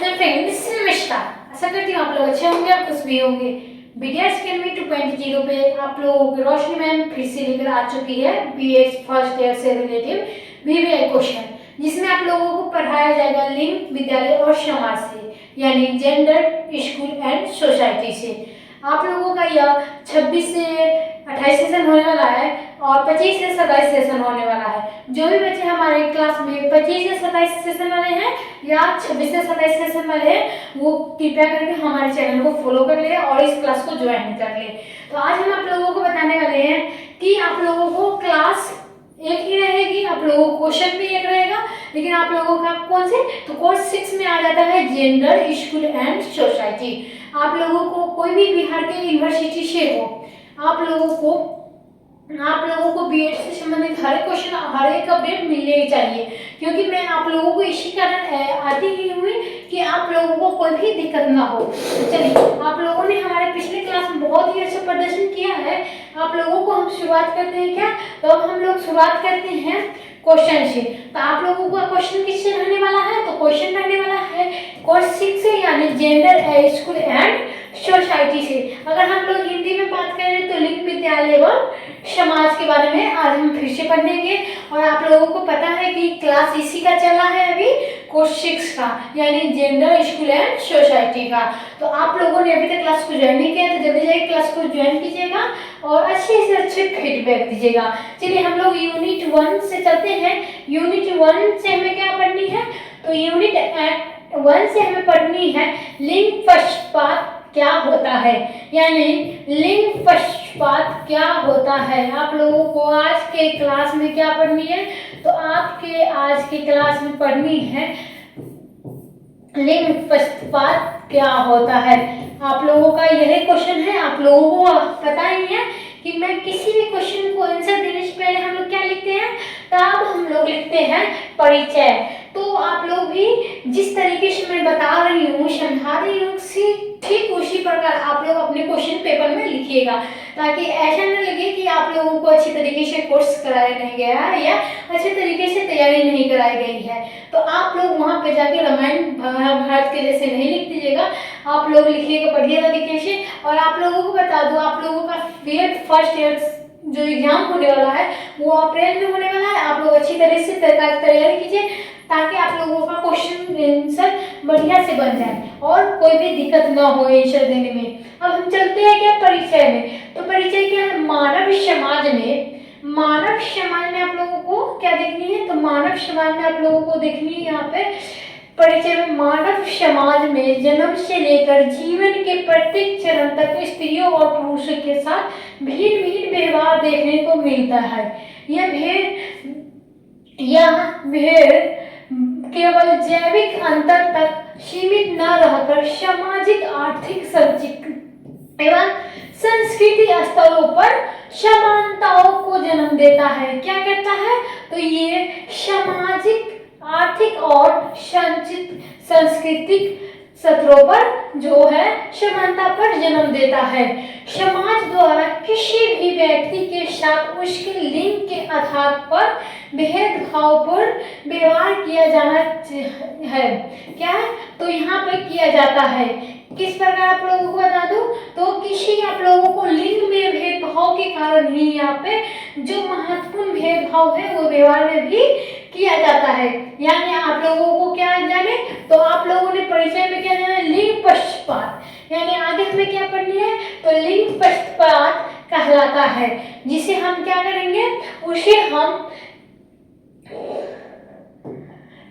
Hello friends, नमस्कार। आशा करती हूँ आप लोग अच्छे होंगे और खुश भी होंगे। बीटीएस अकेडमी 2.0 पे आप लोगों की रोशनी मैम फिर से लेकर आ चुकी है बीएस फर्स्ट ईयर से रिलेटिव वीवीआई क्वेश्चन, जिसमें आप लोगों को पढ़ाया जाएगा लिंग विद्यालय और समाज से, यानी जेंडर, स्कूल एंड सोसाइटी से। आप लोगों का यह 26 से 28 सेशन होने वाला है और 25 से 27 सेशन होने वाला है। जो भी बच्चे हमारे क्लास में 25 से 27 सेशन वाले हैं या 26 से 27 सेशन वाले हैं, वो कृपया करके हमारे चैनल को फॉलो कर ले और इस क्लास को ज्वाइन कर ले। तो आज हम आप लोगों को बताने वाले हैं कि आप लोगों को क्लास एक ही रहेगी, आप लोगों को क्वेश्चन भी एक रहेगा, लेकिन आप लोगों का कौन से, तो कोर्स 6 में आ जाता है जेंडर, स्कूल एंड सोसाइटी। आप लोगों को कोई भी बिहार के यूनिवर्सिटी से हो, आप लोगों को बीएड से संबंधित हर एक क्वेश्चन, हर एक अपडेट मिलने ही चाहिए, क्योंकि मैं आप लोगों को इसी कारण आती ही हुई कि आप लोगों को कोई भी दिक्कत ना हो। तो चलिए, आप लोगों ने हमारे पिछले क्लास में बहुत ही अच्छा प्रदर्शन किया है। आप लोगों को हम शुरुआत करते हैं क्या, तो अब हम लोग शुरुआत करते हैं क्वेश्चन से। तो आप लोगों का क्वेश्चन किससे रहने वाला है, तो क्वेश्चन रहने वाला है कोर्स 6 से, यानी जेंडर, स्कूल एंड सोसाइटी से। अगर हम लोग हिंदी में बात करें तो लिंग, विद्यालय एवं समाज के बारे में आज हम फिर से पढ़ेंगे। और आप लोगों को पता है कि क्लास इसी का चला है अभी, कोर्स 6 का, यानी जेंडर, स्कूल एंड सोसाइटी का। तो आप लोगों ने अभी तक क्लास को ज्वाइन नहीं किया तो जल्दी जाके क्लास को ज्वाइन कीजिएगा और अच्छे से अच्छे फीडबैक दीजिएगा। चलिए हम लोग यूनिट 1 से चलते हैं। यूनिट 1 से हमें क्या पढ़नी है, तो यूनिट 1 से हमें पढ़नी है लिंग पक्षपात क्या होता है, यानी लिंग पक्षपात क्या होता है। आप लोगों को आज के क्लास में क्या पढ़नी है, तो आपके आज की क्लास में पढ़नी है लिंग पक्षपात क्या होता है। आप लोगों का यही क्वेश्चन है। आप लोगों को पता ही है कि मैं किसी भी क्वेश्चन को आंसर देने से पहले हम लोग क्या लिखते हैं, तब हम लोग लिखते हैं परिचय। तो आप लोग भी जिस तरीके से मैं बता रही हूँ, समझा रही हूँ, ठीक उसी प्रकार आप लोग अपने क्वेश्चन पेपर में लिखिएगा, ताकि ऐसा न लगे कि आप लोगों को अच्छी तरीके से कोर्स कराया नहीं गया है या अच्छे तरीके से तैयारी नहीं कराई गई है। तो आप लोग वहाँ पे जाके रामायण महाभारत के जैसे नहीं लिख दीजिएगा, आप लोग लिखिएगा बढ़िया तरीके से। और आप लोगों को बता दो, आप लोगों का बीएड फर्स्ट ईयर जो एग्जाम होने वाला है वो अप्रैल में होने वाला है। आप लोग अच्छी तरह से तैयारी कीजिए, ताकि आप लोगों का क्वेश्चन आंसर बढ़िया से बन जाए और कोई भी दिक्कत ना हो आंसर देने में। अब हम चलते हैं क्या परिचय में। तो परिचय क्या है, मानव समाज में आप लोगों को क्या देखनी है, तो मानव समाज में आप लोगों को देखनी है यहाँ पे परिचय में, मानव समाज में जन्म से लेकर जीवन के प्रत्येक चरण तक स्त्रियों और पुरुषों के साथ भिन्न भिन्न व्यवहार देखने को मिलता है। यह भेद केवल जैविक अंतर तक सीमित न रहकर सामाजिक, आर्थिक, सामाजिक एवं संस्कृति स्तरों पर समानताओं को जन्म देता है। क्या कहता है, तो ये सामाजिक, आर्थिक और सांस्कृतिक स्तरों पर जो है समानता पर जन्म देता है। समाज द्वारा किसी भी व्यक्ति के साथ उसके लिंग के आधार पर भेदभावपूर्ण व्यवहार किया जाना है। क्या है, तो यहाँ पे किया जाता है। किस प्रकार आप लोगों को बता दूं, तो किसी आप लोगों को लिंग में भेदभाव के कारण ही यहाँ पे जो महत्वपूर्ण भेदभाव है वो व्यवहार में भी किया जाता है। यानी आप लोगों को क्या जाने, तो आप लोगों ने परिचय में क्या जाना, लिंग पक्षपात, यानी आगे हमें क्या पढ़नी है, तो लिंग पक्षपात कहलाता है, जिसे हम क्या करेंगे, उसे हम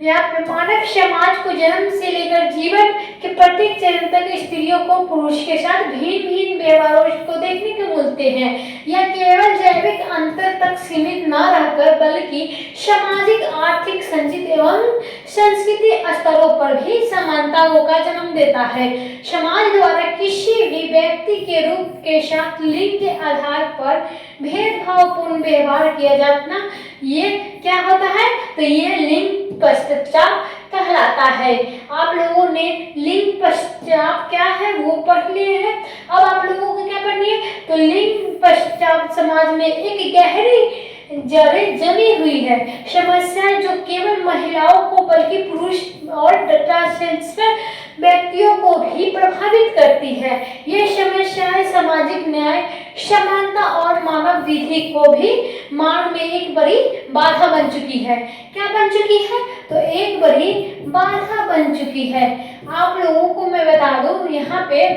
यहाँ पे मानव समाज को जन्म से लेकर जीवन के प्रत्येक चरण तक स्त्रियों को पुरुष के साथ भिन्न भिन्न व्यवहारों को देखने को मिलते हैं। यह केवल जैविक अंतर तक सीमित न रहकर बल्कि सामाजिक, आर्थिक, संचित एवं संस्कृति स्तरों पर भी समानताओं का जन्म देता है। समाज द्वारा किसी भी व्यक्ति के रूप के साथ लिंग के आधार पर भेदभावपूर्ण व्यवहार किया जाना, ये क्या होता है, तो ये लिंग पक्षपात कहलाता है। आप लोगों ने लिंग पक्षपात क्या है वो पढ़ लिए हैं। अब आप लोगों को क्या पढ़नी है, तो लिंग पक्षपात समाज में एक गहरी जड़ें जमी हुई है समस्या, जो केवल महिलाओं को बल्कि पुरुष और ट्रांसजेंडर व्यक्तियों को भी प्रभावित करती है। ये समस्याएं सामाजिक न्याय, समानता और मानव विधि को भी मार्ग में एक बड़ी बाधा बन चुकी है। क्या बन चुकी है? तो एक बड़ी बाधा बन चुकी है। आप लोगों को मैं बता दूं, यहाँ पे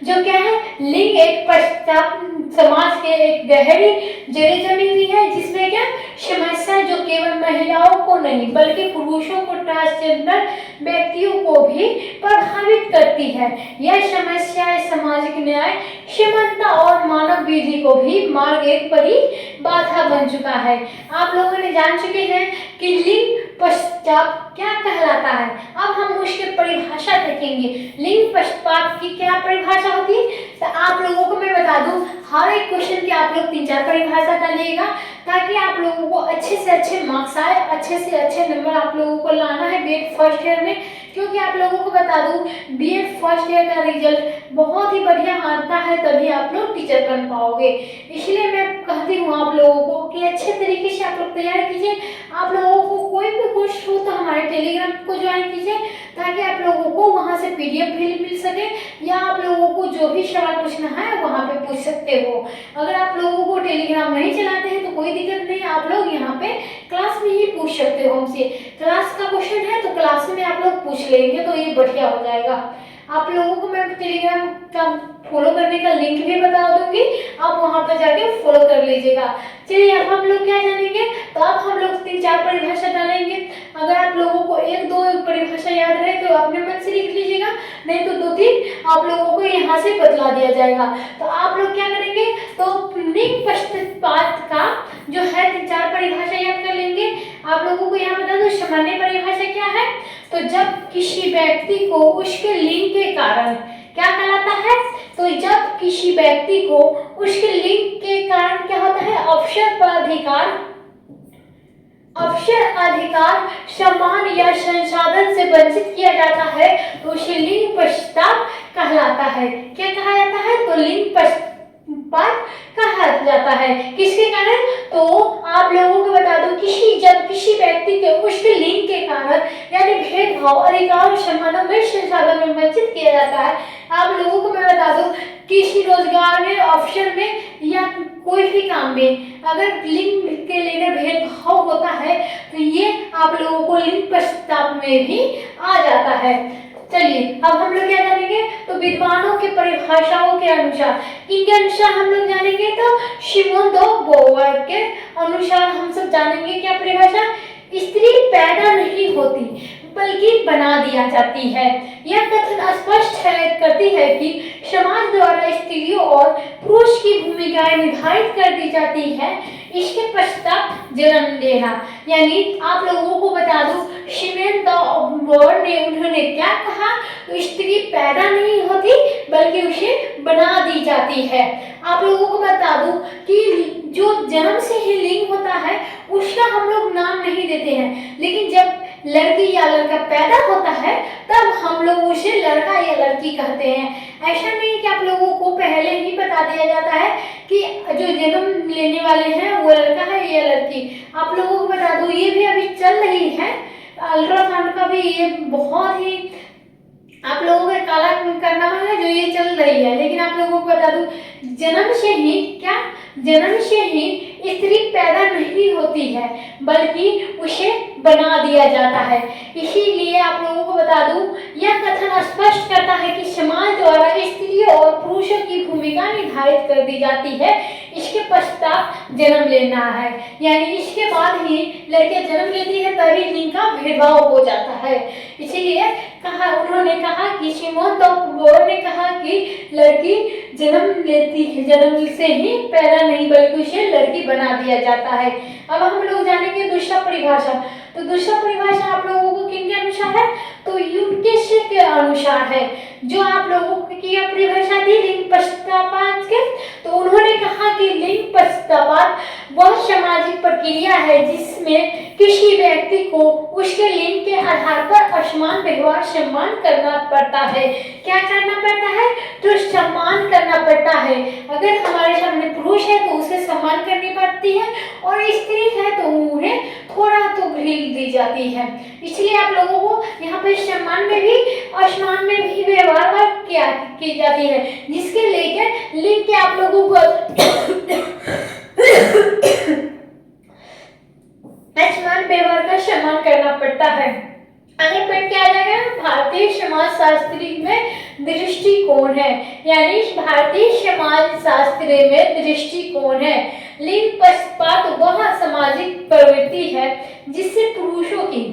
जो क्या है, लिंग एक पश्चात समाज के एक गहरी जड़ी जमी हुई है, जिसमें क्या समस्या जो केवल महिलाओं को नहीं बल्कि पुरुषों को, ट्रांसजेंडर व्यक्तियों को भी प्रभावित करती है। यह समस्या सामाजिक न्याय, समानता और मानव विधि को भी मार्ग एक बड़ी बाधा बन चुका है। आप लोगों ने जान चुके हैं कि लिंग पश्चात क्या कहलाता है। अब हम उसकी परिभाषा देखेंगे। लिंग पक्षपात की क्या परिभाषा होती है, तो आप लोगों को मैं बता दूं, हर एक क्वेश्चन की आप लोग 3-4 परिभाषा डालिएगा, ताकि आप लोगों को अच्छे से अच्छे मार्क्स आए, अच्छे से अच्छे नंबर आप लोगों को लाना है बीएड फर्स्ट ईयर में। क्योंकि आप लोगों को बता दूं, बीएड फर्स्ट ईयर का रिजल्ट बहुत ही बढ़िया आता है, तभी आप लोग टीचर बन पाओगे। इसलिए मैं कहती हूँ आप लोगों को कि अच्छे तरीके से आप लोग तैयार कीजिए। आप लोगों को कोई भी क्वेश्चन हो तो हमारे टेलीग्राम को ज्वाइन कीजिए, ताकि आप लोगों को वहाँ से पीडीएफ भी मिल सके, या आप लोगों को जो भी सवाल पूछना है वहाँ पे पूछ सकते हो। अगर आप लोगों को टेलीग्राम नहीं चलाते हैं तो कोई दिक्कत नहीं, आप लोग यहाँ पे क्लास में ही पूछ सकते हो हमसे। क्लास का क्वेश्चन है तो क्लास में आप लोग पूछ लेंगे तो ये बढ़िया हो जाएगा। आप लोगों को मैं टेलीग्राम का फॉलो करने का लिंक भी बता दूंगी, आप वहां पर जाके फॉलो कर लीजिएगा। चलिए अब हम लोग क्या जानेंगे, तो अब हम लोग 3-4 परिभाषा डालेंगे। अगर आप लोगों को 1-2 परिभाषा याद रहे तो अपने मन से लिख लीजिएगा, नहीं तो 2-3 आप लोगों को यहाँ से बतला दिया जाएगा। तो आप लोग क्या करेंगे, तो लिंग पक्षपात का जो है 3-4 परिभाषा याद कर लेंगे। आप लोगों को यहाँ बता दो, सामान्य परिभाषा क्या है, तो जब किसी व्यक्ति को उसके लिंग के कारण क्या कहलाता है, तो जब किसी व्यक्ति को उसके लिंग के कारण क्या होता है, अवसर अधिकार सम्मान या संसाधन से वंचित किया जाता है, तो उसे लिंग पक्षपात कहलाता है। क्या कहा जाता है, तो लिंग पक्षपात कहा जाता है। किसके कारण, तो आप लोगों को बता दो, जब किसी व्यक्ति के उसके लिंग के कारण यानी भेदभाव, अधिकार, सम्मानों में, संसाधन में वंचित किया जाता है। आप लोगों को मैं बता दूं, किसी रोजगार में, अवसर में या कोई भी काम में अगर लिंग के लेकर भेदभाव होता है तो ये आप लोगों को लिंग पक्षपात में भी आ जाता है। चलिए अब हम लोग क्या जानेंगे, तो विद्वानों के परिभाषाओं के अनुसार, इनके अनुसार हम लोग जानेंगे, तो सिमोन दे बोवर के अनुसार हम सब जानेंगे क्या परिभाषा, स्त्री पैदा नहीं होती बल्कि बना दिया जाती है। यह कथन स्पष्ट करती है कि समाज द्वारा स्त्रियों और पुरुष की भूमिकाएं निर्धारित कर दी जाती है। इसके पश्चात जन्म लेना, यानी आप लोगों को बता दूं, सिमोन दे बोवर ने उन्होंने क्या कहा, तो स्त्री पैदा नहीं होती बल्कि उसे बना दी जाती है। आप लोगों को बता दूं कि जो जन्म से ही लिंग होता है उसका हम लोग नाम नहीं देते हैं, लेकिन जब लड़की या लड़का पैदा होता है तब हम लोग उसे लड़का या लड़की कहते हैं। ऐसा नहीं कि आप लोगों को पहले ही बता दिया जाता है कि जो जन्म लेने वाले हैं वो लड़का है या लड़की। आप लोगों को बता दूं, ये भी अभी चल रही है अल्ट्रासाउंड का भी, ये बहुत ही आप लोगों का काला कारनामा है जो ये चल रही है। लेकिन आप लोगों को बता दूं, जन्म से ही स्त्री पैदा नहीं होती है बल्कि उसे बना दिया जाता है। इसीलिए आप लोगों को बता दूं, यह कथन स्पष्ट करता है कि समाज द्वारा स्त्रियों और पुरुषों की भूमिका निर्धारित कर दी जाती है। इसके पश्चात जन्म लेना है, यानी इसके बाद ही लड़कियां जन्म लेती है तभी लिंग का भेदभाव हो जाता है। इसीलिए उन्होंने कहा कि सिमोन दे बोवर ने कहा कि लड़की जन्म लेती है, जन्म से ही पैदा नहीं बल्कि उसे लड़की बना दिया जाता है। अब हम लोग जानेंगे दूसरा परिभाषा। तो दूसरा परिभाषा आप लोगों को किन के अनुसार है, तो यूकेश के अनुसार है। जो आप लोगों की परिभाषा दी लिंग पक्षपात के, तो उन्होंने कहा कि लिंग पक्षपात वह सामाजिक प्रक्रिया है जिसमें किसी व्यक्ति को उसके लिंग के आधार पर असमान व्यवहार सम्मान करना पड़ता है। क्या करना पड़ता है, तो सम्मान करना पड़ता है। अगर हमारे सामने पुरुष है तो उसे सम्मान करनी पड़ती है, और स्त्री है तो उन्हें थोड़ा तो ढील दी जाती है। इसलिए आप लोगों को यहाँ पे सम्मान में भी असमान में भी व्यवहार किया की जाती है, जिसके लेकर लिंग के आप लोगों को असमान व्यवहार का सम्मान करना पड़ता है। अगला पॉइंट क्या आ जाएगा, भारतीय समाज शास्त्र में दृष्टिकोण है, यानी भारतीय समाज शास्त्र में दृष्टिकोण है। लिंग पक्षपात वह सामाजिक प्रवृत्ति है जिससे पुरुषों की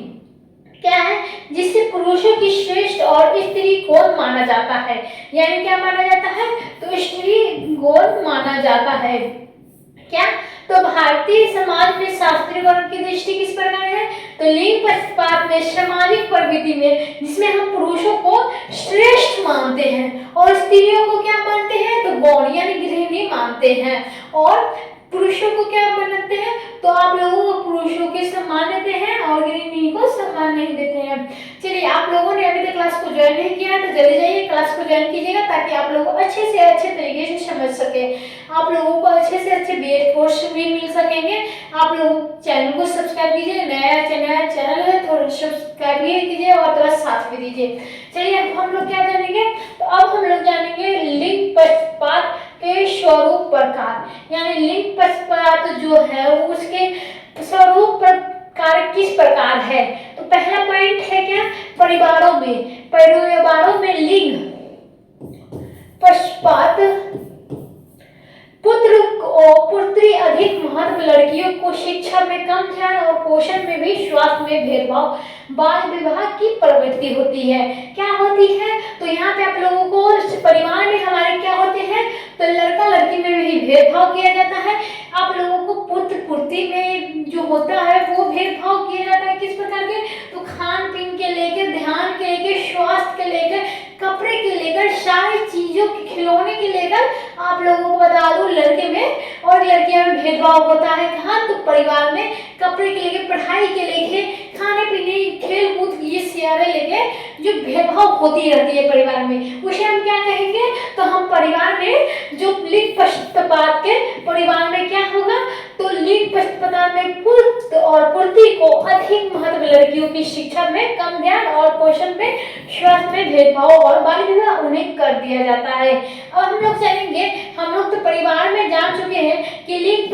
क्या है, जिससे पुरुषों की श्रेष्ठ और स्त्री गौण माना जाता है। यानी क्या माना जाता है, तो स्त्री गौण माना जाता है। क्या, तो भारतीय समाज में शास्त्रीय वर्ण की दृष्टि किस प्रकार है, तो लिंग पक्षपात में सामाजिक प्रवृत्ति में, जिसमें हम पुरुषों को श्रेष्ठ मानते हैं और स्त्रियों को क्या मानते हैं, तो गौण यानी गृहिणी मानते हैं, और पुरुषों को क्या मानते हैं, तो आप लोगों को पुरुषों के सम्मान देते हैं और गृहिणी को सम्मान नहीं देते हैं। चलिए, आप लोगों ने अभी तक क्लास को ज्वाइन नहीं किया है तो जल्दी जाइए क्लास को ज्वाइन कीजिएगा, ताकि आप लोग अच्छे से अच्छे तरीके से समझ सके, आप लोगों को अच्छे से अच्छे बीएड कोर्स भी मिल सकेंगे। आप लोग चैनल को सब्सक्राइब कीजिए, नया चैनल है तो सब्सक्राइब भी कीजिए और थोड़ा साथ भी दीजिए। चलिए, अब हम लोग क्या जानेंगे, तो अब हम लोग जानेंगे लिंग पक्षपात के स्वरूप प्रकार, यानी लिंग पक्षपात जो है उसके स्वरूप प्रकार किस प्रकार है। तो पहला पॉइंट है क्या, परिवारों में लिंग पक्षपात पुत्री अधिक महत्व, लड़कियों को शिक्षा में कम ध्यान और पोषण में भी स्वास्थ्य में भेदभाव, बाल विवाह की प्रवृत्ति होती है। क्या होती है, तो यहाँ पे आप लोगों को परिवार में हमारे क्या होते हैं, तो लड़का लड़की में भी भेदभाव किया जाता है। आप लोगों को पुत्र पुत्री में जो होता है वो भेदभाव किया जाता है किस प्रकार के, तो खान पीन के लेकर, ध्यान के लेकर, स्वास्थ्य के लेकर, कपड़े के लेकर, सारी चीजों के खिलौने के लेकर आप लोगों को बता दूं लड़के में और लड़कियों में भेदभाव होता है। कहाँ, तो परिवार में कपड़े के लेके, पढ़ाई के लेके, खाने पीने, खेल कूद, ये सारे लेके जो भेदभाव होती रहती है परिवार में, उसे हम क्या कहेंगे, तो हम परिवार में जो लिंग पक्षपात के परिवार में क्या होगा, तो लिंग पक्षपात में पुत्र और पुत्री को अधिक महत्व, लड़कियों की शिक्षा में कम ध्यान और पोषण में, स्वास्थ्य में भेदभाव और बाल विवाह उन्हें कर दिया जाता है। अब हम लोग जानेंगे, हम लोग तो परिवार में जान चुके हैं कि लिंग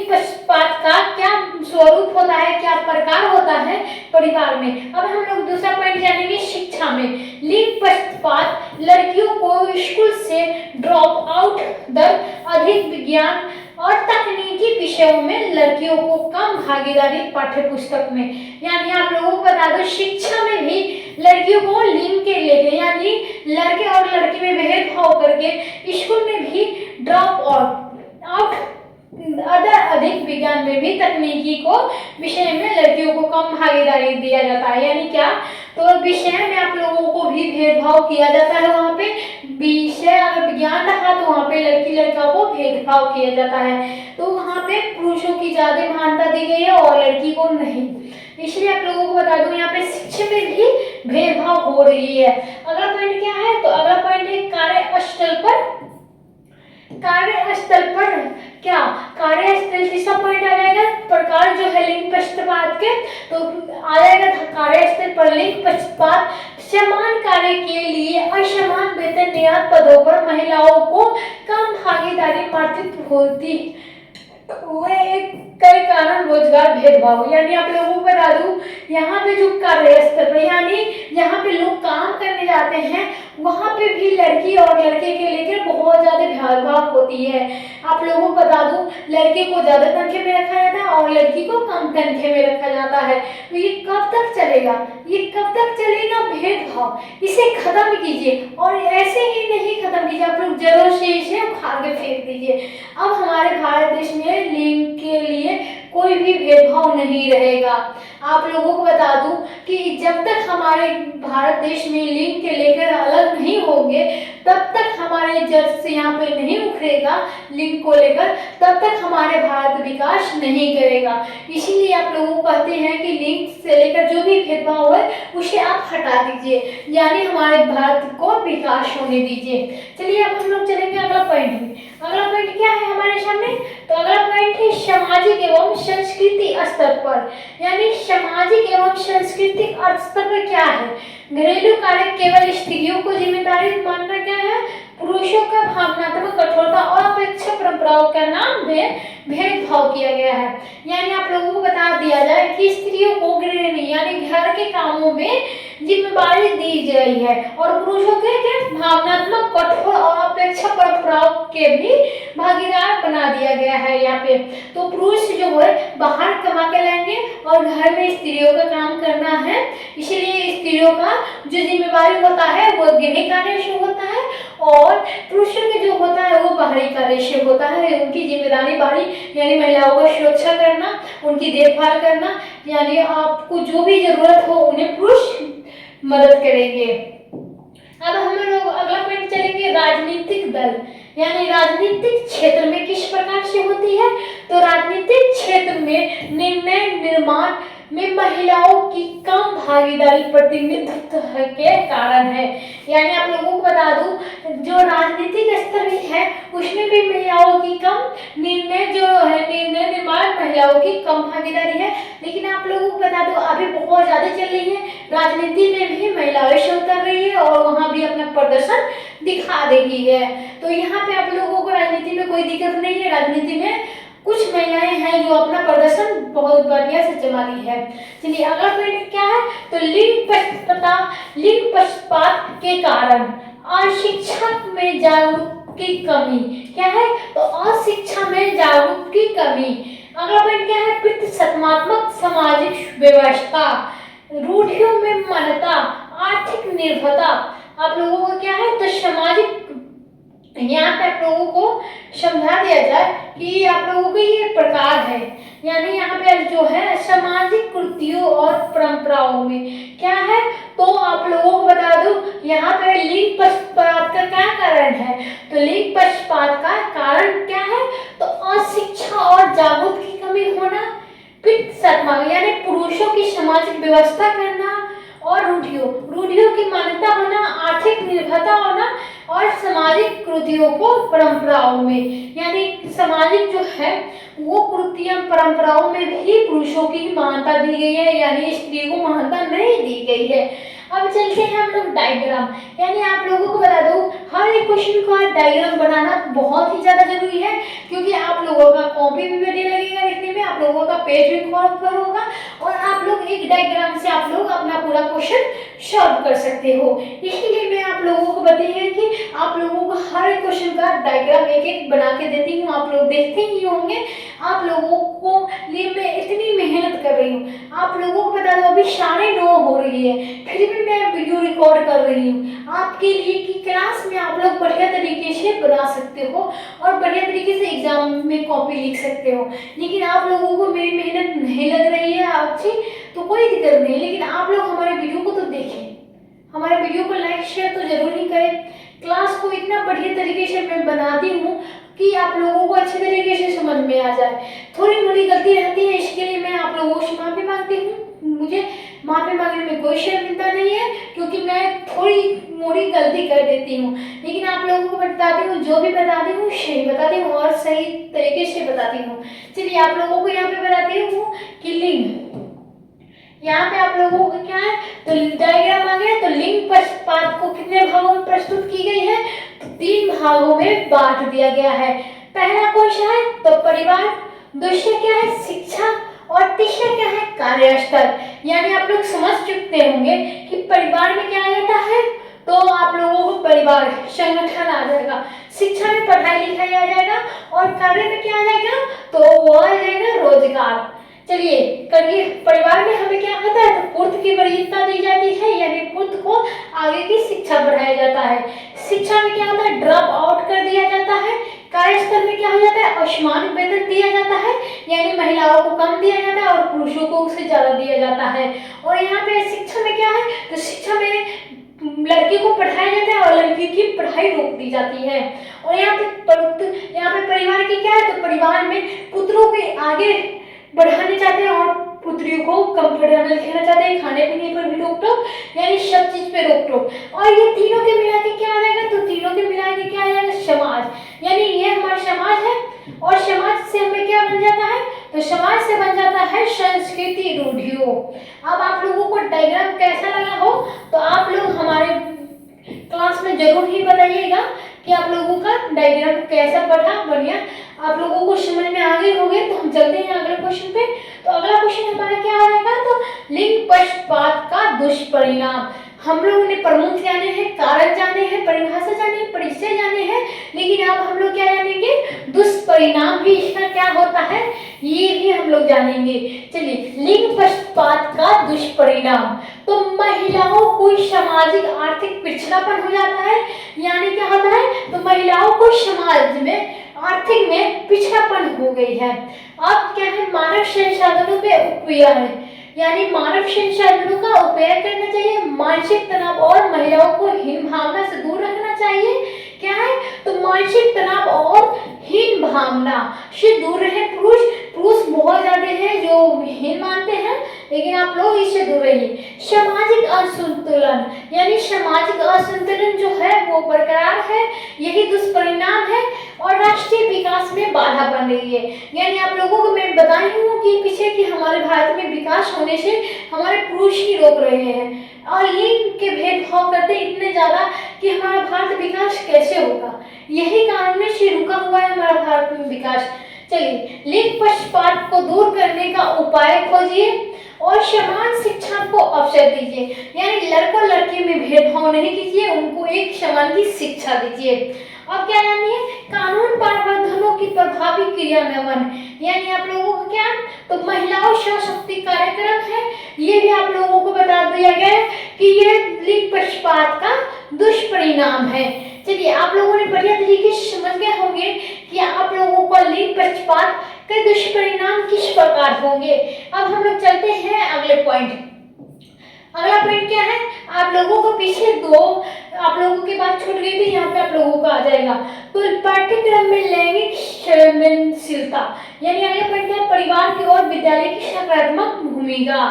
पक्षपात का क्या स्वरूप होता है, क्या प्रकार होता है परिवार में। अब हम लोग दूसरा पॉइंट जानेंगे, शिक्षा में लिंग पक्षपात, लड़कियों को स्कूल से ड्रॉप आउट दर अधिक, विज्ञान और तकनीकी विषयों में लड़कियों को कम भागीदारी पाठ्य पुस्तक में। यानी आप लोगों को बता दो, शिक्षा में भी लड़कियों को लिंग के लेके, यानी लड़के और लड़की में भेदभाव करके स्कूल में भी ड्रॉप आउट अधिक, विज्ञान में भी तकनीकी को विषय में लड़कियों को कम भागीदारी दिया जाता है। यानी क्या, तो विषय में आप लोगों को भी भेदभाव किया जाता है। वहाँ पे विषय अगर विज्ञान रहा तो वहाँ पे लड़की लड़का को भेदभाव किया जाता है, तो वहाँ पे पुरुषों की ज्यादा महानता दी गई है और लड़की को नहीं। इसलिए आप लोगों को बता दूं, यहाँ पे शिक्षा में भी भेदभाव हो रही है। अगला पॉइंट क्या है, तो अगला पॉइंट है कार्यस्थल पर क्या, कार्यस्थल तीसरा पॉइंट आ जाएगा, प्रकार जो है लिंग पक्षपात के, तो आ जाएगा कार्यस्थल पर लिंग पक्षपात, समान कार्य के लिए असमान वेतन, नियत पदों पर महिलाओं को कम भागीदारी प्राप्त होती हुए कई कारण रोजगार भेदभाव। यानी आप लोगों को बता दूं, यहाँ पे जो कार्यस्थल पर, यानी जहाँ पे लोग काम करने जाते हैं, वहाँ पे भी लड़की और लड़के के लेकर बहुत ज्यादा भेदभाव होती है। आप लोगों को बता दूं, लड़के को ज्यादा तनख्वाह में रखा जाता है और लड़की को कम तनख्वाह में रखा जाता है। तो ये कब तक चलेगा, ये कब तक चलेगा भेदभाव, इसे खत्म कीजिए। और ऐसे ही नहीं खत्म कीजिए, आप लोग जरूर से इसे उखाड़ के फेंक दीजिए। अब हमारे भारत देश में लिंग के लिए कोई भी भेदभाव नहीं रहेगा। आप लोगों को बता दूं कि जब तक हमारे भारत देश में लिंग के लेकर अलग नहीं होंगे, तब तक हमारे जड़ से यहाँ पे नहीं उखड़ेगा लिंग को लेकर, तब तक हमारे भारत विकास नहीं करेगा। इसीलिए आप लोगों को कहते हैं कि लिंग से लेकर जो भी भेदभाव है उसे आप हटा दीजिए, यानी हमारे भारत को विकास होने दीजिए। चलिए अब हम लोग चलेंगे अगला पॉइंट में। अगला पॉइंट क्या है हमारे सामने? तो अगला पॉइंट है सामाजिक एवं सांस्कृतिक स्तर पर, यानी सामाजिक एवं सांस्कृतिक स्तर पर क्या है? घरेलू कार्य केवल स्त्रियों को जिम्मेदारी मानना क्या है? पुरुषों का भावनात्मक कठोरता और अपेक्षा परंपराओं का नाम में भेदभाव किया गया है। यानी आप लोगों को बता दिया जाए कि स्त्रियों को गृहिणी यानी घर के कामों में जिम्मेदारी दी गई है और पुरुषों के क्या भावनात्मक कठोर और अपेक्षा परंपराओं के भी भागीदार बना दिया गया है यहाँ पे। तो पुरुष जो है बाहर कमा के लाएंगे और घर में स्त्रियों का काम करना है, इसलिए स्त्रियों का जो जिम्मेदारी होता है वो गृह कार्य से होता है और पुरुषों के जो होता है वो बाहरी कार्य से होता है। उनकी जिम्मेदारी बाहरी यानी महिलाओं का सुरक्षा करना, उनकी देखभाल करना, यानी आपको जो भी जरूरत हो उन्हें पुरुष मदद करेंगे। अब हम लोग अगला पॉइंट चलेंगे राजनीतिक दल, यानी राजनीतिक क्षेत्र में किस प्रकार से होती है? तो राजनीतिक क्षेत्र में निर्णय निर्माण में महिलाओं की कम भागीदारी प्रतिनिधित्व के कारण है। यानी आप लोगों को बता दूं जो राजनीतिक स्तर है उसमें भी महिलाओं की कम निर्णय निर्माण महिलाओं की कम भागीदारी है। लेकिन आप लोगों को बता दो अभी बहुत ज्यादा चल रही है, राजनीति में भी महिलाएं शो कर रही है और वहां भी अपना प्रदर्शन दिखा रही है। तो यहाँ पे आप लोगों को राजनीति में कोई दिक्कत नहीं है, राजनीति में कुछ महिलाएं हैं जो अपना प्रदर्शन बहुत बढ़िया से जमा रही है। चलिए अगला पॉइंट क्या है? तो लिंग पक्षपात के कारण अशिक्षा में जागरूकता की कमी क्या है? तो अशिक्षा में जागरूकता की कमी। अगला पॉइंट क्या है? प्रतिशतमात्मक सामाजिक व्यवस्था, रूढ़ियों में मान्यता, आर्थिक निर्भरता। आप लोगों को क्या है? तो सामाजिक यहाँ पे आप लोगों को समझा दिया जाए कि आप लोगों को ये प्रकार है, यानी यहाँ पे जो है सामाजिक कृतियों और परंपराओं में क्या है? तो आप लोगों को बता दूं यहाँ पे लिंग पक्षपात का क्या कारण है? तो लिंग पक्षपात का कारण क्या है? तो अशिक्षा और जागरूकता की कमी होना, यानी पुरुषों की सामाजिक व्यवस्था करना और रूढ़ियों की मान्यता होना, आर्थिक निर्भरता होना और सामाजिक कृतियों को परंपराओं में, यानी सामाजिक जो है वो कृतियां परंपराओं में भी पुरुषों की मान्यता दी गई है, यानी स्त्री को मान्यता नहीं दी गई है। अब चलते हैं हम लोग डायग्राम, यानी आप लोगों को बता दूं हर एक क्वेश्चन का डायग्राम बनाना बहुत ही ज्यादा जरूरी है, क्योंकि आप लोगों का कॉपी भी बढ़िया लगेगा लिखने में, आप लोगों का पेज भी कवर होगा और आप लोग एक डायग्राम से आप लोग अपना पूरा क्वेश्चन सॉल्व कर सकते हो। इसलिए मैं आप लोगों को बताई है कि आप लोगों को हर एक क्वेश्चन का डायग्राम एक एक बना के देती हूँ, आप लोग देखते ही होंगे। आप लोगों को लिए मैं इतनी मेहनत कर रही हूँ, आप लोगों को बता दो अभी 9:30 हो रही है फिर भी मैं वीडियो रिकॉर्ड कर रही हूँ आपके लिए कि क्लास में आप लोग बढ़िया तरीके से बना सकते हो और बढ़िया तरीके से एग्जाम में कॉपी लिख सकते हो। लेकिन आप लोगों को मेरी मेहनत नहीं लग रही है अच्छी तो कोई दिक्कत नहीं, लेकिन आप लोग हमारे वीडियो को तो देखें, हमारे वीडियो को लाइक शेयर तो जरूर ही करें। क्लास को इतना बढ़िया तरीके से मैं बनाती हूँ कि आप लोगों को अच्छे तरीके से समझ में आ जाए। थोड़ी मोड़ी गलती रहती है, इसके लिए मैं आप लोगों से माफी मांगती हूँ। मुझे माफी मांगने में कोई शर्मिंदा नहीं है, क्योंकि मैं थोड़ी मोड़ी गलती कर देती हूँ, लेकिन आप लोगों को बताती हूँ, जो भी बताती हूँ सही बताती हूँ और सही तरीके से बताती हूँ। चलिए आप लोगों को यहाँ पे बताती हूँ कि लिंग, यहाँ पे आप लोगों को क्या है तो डायग्राम आ गया। तो लिंग पक्षपात को कितने भागों में प्रस्तुत की गई है? तो 3 भागों में बांट दिया गया है। पहला कौन सा है? तो परिवार, दूसरा क्या है? शिक्षा और तीसरा क्या है? कार्यस्थल। यानी आप लोग समझ चुके होंगे कि परिवार में क्या आ जाता है, तो आप लोगों को परिवार संगठन आ जाएगा, शिक्षा में पढ़ाई लिखाई आ जाएगा और कार्य में क्या आ जाएगा? तो वो आ जाएगा रोजगार। चलिए करिए, परिवार में हमें क्या होता है? तो पुत्र की वरीयता दी जाती है, यानी पुत्र को आगे की शिक्षा बढ़ाया जाता है। शिक्षा में क्या होता है? ड्रॉप आउट कर दिया जाता है। कार्यस्थल में क्या हो जाता है? असमान वेतन दिया जाता है, यानी महिलाओं को कम दिया जाता है और पुरुषों को उससे ज्यादा दिया जाता है। और यहाँ पे शिक्षा में क्या है? तो शिक्षा में लड़की को पढ़ाया जाता है और लड़की की पढ़ाई रोक दी जाती है। और यहाँ पे परिवार की क्या है? तो परिवार में पुत्रों के आगे बढ़ाने चाहते हैं और पुत्रियों को कंफर्टेबल रखना चाहते हैं, खाने पीने पर भी रोक टोक, यानी सब चीज पे रोक टोक। और ये तीनों के मिला के क्या आ जाएगा? तो तीनों के मिला के क्या आ जाएगा? समाज। यानी ये हमारा समाज है, और समाज से हमें क्या बन जाता है, तो समाज से बन जाता है संस्कृति रूढ़ियों। अब आप लोगों को डायग्राम कैसा लगा हो तो आप लोग हमारे क्लास में जरूर ही बताइएगा कि आप लोगों का डायग्राम कैसा पढ़ा। बढ़िया, आप लोगों को समझ में आ गई होगी। तो हम चलते हैं अगले क्वेश्चन पे। तो अगला क्वेश्चन हमारा क्या आएगा, तो लिंग पक्षपात का दुष्परिणाम। हम लोगों ने प्रमुख जाने हैं, कारण जाने हैं, परिभाषा जाने हैं, परिचय जाने हैं, लेकिन अब हम लोग क्या जानेंगे, दुष्परिणाम भी इसका क्या होता है ये भी हम लोग जानेंगे। चलिए, लिंग पक्षपात का दुष्परिणाम। तो महिलाओं को सामाजिक आर्थिक पिछड़ापन हो जाता है, यानी क्या होता है, तो महिलाओं को समाज में आर्थिक में पिछड़ापन हो गई है। अब क्या है, मानव संसाधनों पे उपयोग, यानी मानव संसाधनों का उपयोग करना चाहिए, मानसिक तनाव और महिलाओं को हीन भावना से दूर रखना चाहिए। क्या है, तो मानसिक तनाव और हीन भावना से दूर रहे। पुरुष बहुत ज्यादा है जो हीन मानते हैं, लेकिन आप लोग इससे दूर रहिए। सामाजिक असंतुलन, यानी सामाजिक असंतुलन जो है वो बरकरार है, यही दुष्परिणाम है, और राष्ट्रीय विकास में बाधा बन रही है। यानी आप लोगों को मैं बताई हूँ कि पीछे कि हमारे भारत में विकास होने से हमारे पुरुष ही रोक रहे हैं, और लिंग के भेदभाव करते इतने ज्यादा कि हमारा भारत विकास कैसे होगा। यही कारण से रुका हुआ है हमारा भारत में विकास। चलिए, लिंग पक्षपात को दूर करने का उपाय खोजिए और समान शिक्षा को अवसर दीजिए। यानी लड़कों लड़की में भेदभाव नहीं कीजिए, उनको एक समान की शिक्षा दीजिए। अब क्या जानिए, कानून प्रावधानों की प्रभावी क्रियान्वयन, यानी आप लोगों को क्या, तो महिलाओं सशक्ति कार्यक्रम है, ये भी आप लोगों को बता दिया गया है कि ये लिंग पक्षपात का दुष्परिणाम है। चलिए, आप लोगों ने बढ़िया तरीके से समझ गए होंगे कि आप लोगों को लिंग पक्षपात के दुष्परिणाम किस प्रकार होंगे। अब हम लोग चलते हैं अगले पॉइंट। अगला पॉइंट क्या है, आप लोगों को पीछे दो आप लोगों की बात छूट गई थी, यहाँ पे आप लोगों का आ जाएगा। तो पाठ्यक्रम में लैंगिक संवेदनशीलता, यानी अगला पॉइंट क्या है, परिवार की और विद्यालय की सकारात्मक भूमिका।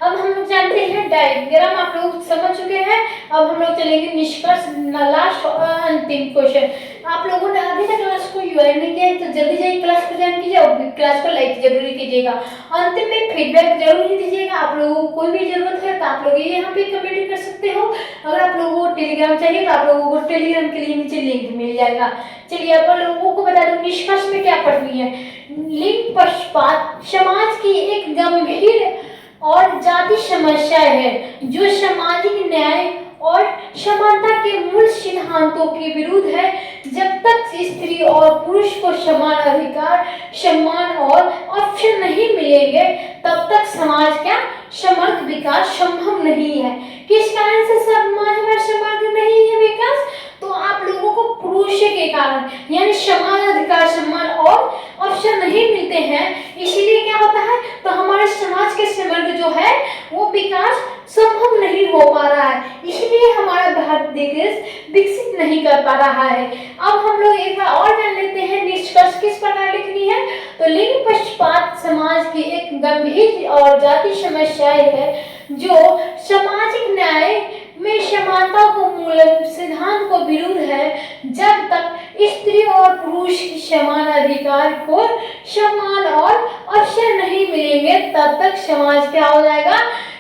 अब हम लोग जानते हैं डायग्राम आप लोग समझ चुके हैं। अब हम लोग चलेंगे निष्कर्ष, लास्ट और अंतिम क्वेश्चन। आप लोगों ने अभी तक क्लास को ज्वाइन नहीं किया तो जल्दी जाइए क्लास को ज्वाइन कीजिए, और क्लास को लाइक जरूरी कीजिएगा। अंतिम में फीडबैक जरूर ही दीजिएगा। आप लोगों को कोई भी जरूरत है तो आप लोग ये यहाँ पे कमेंट कर सकते हो। अगर आप लोगों को टेलीग्राम चाहिए तो आप लोगों को टेलीग्राम के लिए नीचे लिंक मिल जाएगा। चलिए, आप लोगों को बता दूं निष्कर्ष में क्या पढ़नी है। लिंग पक्षपात समाज की एक गंभीर और जाति समस्या है जो सामाजिक न्याय और समानता के मूल सिद्धांतों के विरुद्ध है। जब तक स्त्री और पुरुष को समान अधिकार, सम्मान और अवसर नहीं मिलेंगे, तब तक समाज का समग्र विकास संभव नहीं है। किस कारण से समाज में समग्र नहीं है विकास, तो आप लोगों को पुरुष के कारण, यानी समान अधिकार, सम्मान और अवसर नहीं मिलते हैं। इसीलिए क्या होता है, तो हमारे समाज के समग्र जो है वो विकास संभव नहीं हो पा रहा है, इसलिए हमारा भारत देश विकसित नहीं कर पा रहा है। अब हम लोग एक बार और जान लेते हैं निष्कर्ष किस प्रकार लिखनी है। तो लिंग पक्षपात समाज की एक गंभीर और जाति समस्या है जो सामाजिक न्याय में समानता को मूल सिद्धांत को विरुद्ध है। जब तक स्त्री और पुरुष की समान अधिकार को समान और अवसर नहीं मिलेंगे, तब तक समाज क्या हो जाएगा,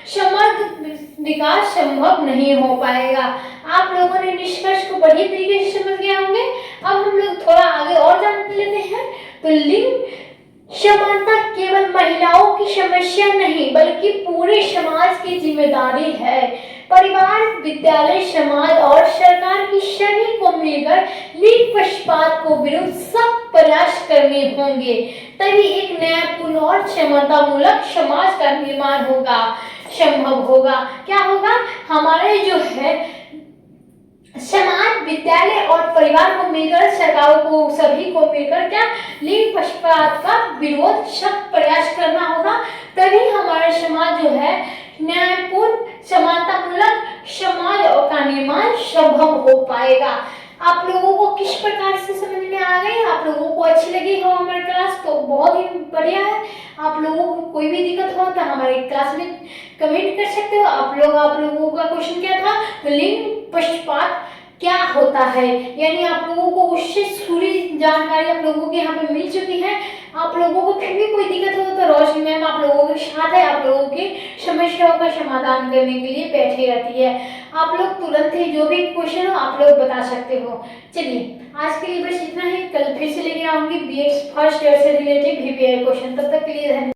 समग्र विकास संभव नहीं हो पाएगा। आप लोगों ने निष्कर्ष को बढ़िया तरीके से समझ गए होंगे। अब हम लोग थोड़ा आगे और जान लेते हैं। तो लिंग समानता केवल महिलाओं की समस्या नहीं बल्कि पूरे समाज की जिम्मेदारी है। परिवार, विद्यालय, समाज और सरकार की सभी को मिलकर लिंग पक्षपात को विरुद्ध सब प्रयास करने होंगे, तभी एक न्यायपूर्ण और क्षमतामूलक समाज का निर्माण होगा, संभव होगा। क्या होगा, हमारे जो है समाज, विद्यालय और परिवार को मिलकर, सरकार को, सभी को मिलकर क्या लिंग पक्षपात का विरोध सख्त प्रयास करना होगा, तभी हमारा समाज जो है न्यायपूर्ण, समानतामूलक समाज का निर्माण संभव हो पाएगा। आप लोगों को किस प्रकार से समझ में आ गई, आप लोगों को अच्छी लगी हो हमारी क्लास, तो बहुत ही बढ़िया है। आप लोगों को कोई भी दिक्कत हो तो हमारे क्लास में कमेंट कर सकते हो। आप लोगों का क्वेश्चन क्या था, तो लिंग पक्षपात क्या होता है, यानी आप लोगों को उससे पूरी जानकारी आप लोगों के यहाँ पे मिल चुकी है। आप लोगों को फिर भी कोई दिक्कत हो तो रोशनी मैम आप लोगों के साथ है, आप लोगों की समस्याओं का समाधान करने के लिए बैठी रहती है। आप लोग तुरंत ही जो भी क्वेश्चन हो आप लोग बता सकते हो। चलिए आज के लिए बस इतना ही, कल फिर से लेके आऊंगी BX फर्स्ट ईयर से रिलेटेड VPR क्वेश्चन। तब तक के लिए धन्यवाद।